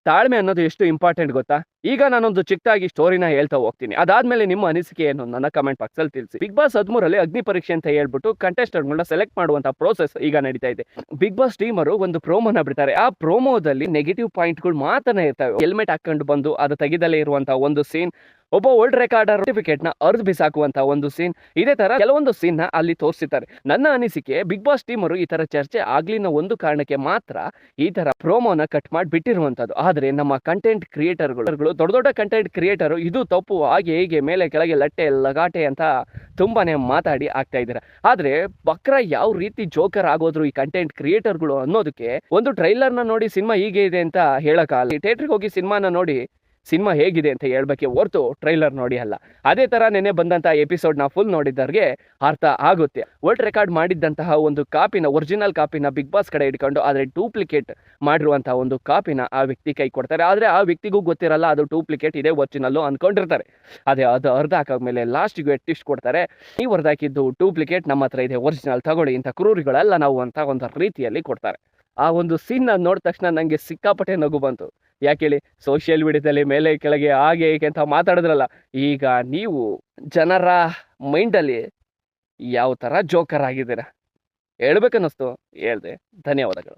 ತಾಳ್ಮೆ ಅನ್ನೋದು ಎಷ್ಟು ಇಂಪಾರ್ಟೆಂಟ್ ಗೊತ್ತಾ? ಈಗ ನಾನೊಂದು ಚಿಕ್ಕದಾಗಿ ಸ್ಟೋರಿನ ಹೇಳ್ತಾ ಹೋಗ್ತೀನಿ. ಅದಾದ್ಮೇಲೆ ನಿಮ್ಮ ಅನಿಸಿಕೆ ಏನು ನನ್ನ ಕಮೆಂಟ್ ಬಾಕ್ಸ್ ಅಲ್ಲಿ ತಿಳಿಸಿ. ಬಿಗ್ ಬಾಸ್ 13 ಅಗ್ನಿ ಪರೀಕ್ಷೆ ಅಂತ ಹೇಳ್ಬಿಟ್ಟು ಕಂಟೆಸ್ಟೆಂಟ್ಗಳನ್ನ ಸೆಲೆಕ್ಟ್ ಮಾಡುವಂತ ಪ್ರೋಸೆಸ್ ಈಗ ನಡೀತಾ ಇದೆ. ಬಿಗ್ ಬಾಸ್ ಟೀಮರು ಒಂದು ಪ್ರೋಮೋನ ಬಿಡ್ತಾರೆ. ಆ ಪ್ರೋಮೋದಲ್ಲಿ ನೆಗೆಟಿವ್ ಪಾಯಿಂಟ್ಗಳು ಮಾತ್ರ ಇರ್ತವೆ. ಹೆಲ್ಮೆಟ್ ಹಾಕೊಂಡು ಬಂದು ಅದು ತೆಗೆದಲ್ಲೇ ಇರುವಂತ ಒಂದು ಸೀನ್, ಒಬ್ಬ ವರ್ಲ್ಡ್ ರೆಕಾರ್ಡರ್ ಸರ್ಟಿಫಿಕೇಟ್ ನ ಅರ್ಧ ಬಿಸಾಕುವಂತ ಒಂದು ಸೀನ್, ಇದೇ ತರ ಕೆಲವೊಂದು ಸೀನ್ ನ ಅಲ್ಲಿ ತೋರಿಸಿದ್ದಾರೆ. ನನ್ನ ಅನಿಸಿಕೆ ಬಿಗ್ ಬಾಸ್ ಟೀಮರು ಈ ತರ ಚರ್ಚೆ ಆಗ್ಲಿನ ಒಂದು ಕಾರಣಕ್ಕೆ ಮಾತ್ರ ಈ ತರ ಪ್ರೋಮೋನ ಕಟ್ ಮಾಡಿ ಬಿಟ್ಟಿರುವಂತದ್ದು. ಆದ್ರೆ ನಮ್ಮ ಕಂಟೆಂಟ್ ಕ್ರಿಯೇಟರ್ಗಳು ದೊಡ್ಡ ದೊಡ್ಡ ಕಂಟೆಂಟ್ ಕ್ರಿಯೇಟರ್ ಇದು ತಪ್ಪು, ಹಾಗೆ ಹೀಗೆ ಮೇಲೆ ಕೆಳಗೆ ಲಟ್ಟೆ ಲಗಾಟೆ ಅಂತ ತುಂಬಾನೇ ಮಾತಾಡಿ ಆಗ್ತಾ ಇದ್ದಾರೆ. ಆದ್ರೆ ಬಕ್ರ ಯಾವ ರೀತಿ ಜೋಕರ್ ಆಗೋದ್ರು ಈ ಕಂಟೆಂಟ್ ಕ್ರಿಯೇಟರ್ಗಳು ಅನ್ನೋದಕ್ಕೆ ಒಂದು ಟ್ರೈಲರ್ ನ ನೋಡಿ ಸಿನಿಮಾ ಹೀಗೆ ಇದೆ ಅಂತ ಹೇಳಕ್ಕಾಗಲ್ಲ. ಥಿಯೇಟರ್ಗೆ ಹೋಗಿ ಸಿನಿಮಾನ ನೋಡಿ ಸಿನಿಮಾ ಹೇಗಿದೆ ಅಂತ ಹೇಳ್ಬೇಕೆ ಹೊರ್ತು ಟ್ರೈಲರ್ ನೋಡಿ ಅಲ್ಲ. ಅದೇ ತರ ನೆನೆ ಬಂದಂತ ಎಪಿಸೋಡ್ ನ ಫುಲ್ ನೋಡಿದವ್ರಿಗೆ ಅರ್ಥ ಆಗುತ್ತೆ. ವರ್ಲ್ಡ್ ರೆಕಾರ್ಡ್ ಮಾಡಿದ್ದಂತಹ ಒಂದು ಕಾಪಿನ, ಒರಿಜಿನಲ್ ಕಾಪಿನ ಬಿಗ್ ಬಾಸ್ ಕಡೆ ಇಟ್ಕೊಂಡು ಆದ್ರೆ ಡೂಪ್ಲಿಕೇಟ್ ಮಾಡಿರುವಂತಹ ಒಂದು ಕಾಪಿನ ಆ ವ್ಯಕ್ತಿ ಕೈ ಕೊಡ್ತಾರೆ. ಆದ್ರೆ ಆ ವ್ಯಕ್ತಿಗೂ ಗೊತ್ತಿರಲ್ಲ ಅದು ಡೂಪ್ಲಿಕೇಟ್ ಇದೆ ಒರಿಜಿನಲ್ ಅನ್ಕೊಂಡಿರ್ತಾರೆ. ಅದೇ ಅದು ಅರ್ಧ ಹಾಕಾದ್ಮೇಲೆ ಲಾಸ್ಟ್ಗೆ ಟ್ವಿಸ್ಟ್ ಕೊಡ್ತಾರೆ, ನೀವು ಅರ್ಧ ಹಾಕಿದ್ದು ಡೂಪ್ಲಿಕೇಟ್, ನಮ್ಮ ಹತ್ರ ಇದೆ ಒರಿಜಿನಲ್, ತಗೊಳ್ಳಿ, ಇಂಥ ಕ್ರೂರಿಗಳೆಲ್ಲ ನಾವು ಅಂತ ಒಂದು ರೀತಿಯಲ್ಲಿ ಕೊಡ್ತಾರೆ. ಆ ಒಂದು ಸೀನ್ ನೋಡಿದ ತಕ್ಷಣ ನಂಗೆ ಸಿಕ್ಕಾಪಟ್ಟೆ ನಗು ಬಂತು. ಯಾಕೆ ಹೇಳಿ, ಸೋಷಿಯಲ್ ಮೀಡಿಯಾದಲ್ಲಿ ಮೇಲೆ ಕೆಳಗೆ ಹಾಗೆ ಹೀಗೆ ಅಂತ ಮಾತಾಡಿದ್ರಲ್ಲ, ಈಗ ನೀವು ಜನರ ಮೈಂಡಲ್ಲಿ ಯಾವ ಥರ ಜೋಕರ್ ಆಗಿದ್ದೀರಾ ಹೇಳ್ಬೇಕನ್ನಿಸ್ತು, ಹೇಳ್ದೆ. ಧನ್ಯವಾದಗಳು.